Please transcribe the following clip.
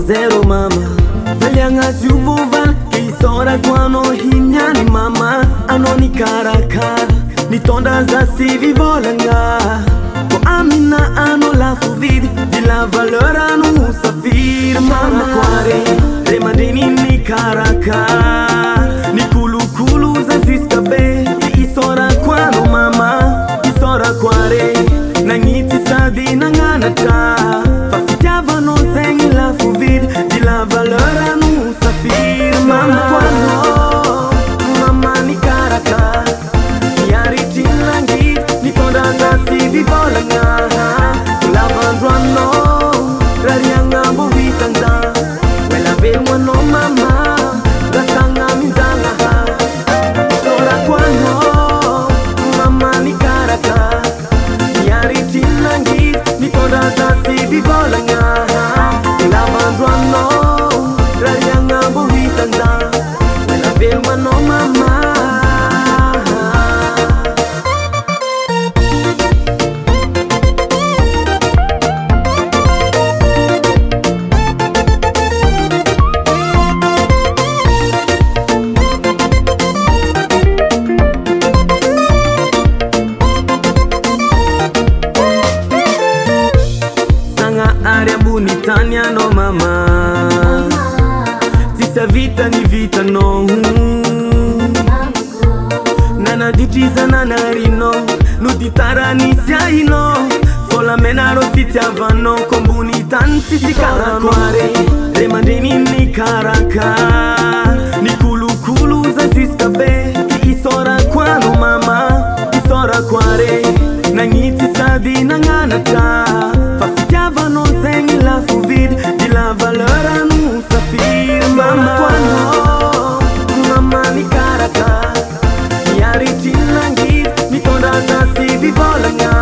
zero mama Valianga jubuvan Kisora kwano hinyani mama Anoni karakara Nitonda za sivi volanga Ko amina ano la fuvidi Di la valeur anu safir mama kware Remandini ni karakara Ni kulu kulu za ziskabe Isora kwano mama Isora kware Nangiti sadi nanganata Fafitiava no zengi la fuvidi Di la valeur anu safir mama kwano Mama ni karakara Ni tonda za sivi volanga Lavandruano Rarianga mbovitanga Wela velwano mama Gatanga mizanga Sora kwano Mama ni karaka Yaritinangi Ni tonda za sivi volanga Lavandruano Rarianga mbovitanga Wela velwano mama Nitania no mama Tisa vita ni vita no Nana ditiza nana rino Nutitara ni siaino Fola menaro titiavano Kombuni tanti sikara kware Remandini ni karaka Ni kulu kulu za ziskabe Isora kwano mama Isora kware Nangiti sadi nanganata Fafitiava no zengi la fuvidi Di la valeur anu safir mama kwano Mama ni karaka Yaritinangi Ni tonda za sivi volanga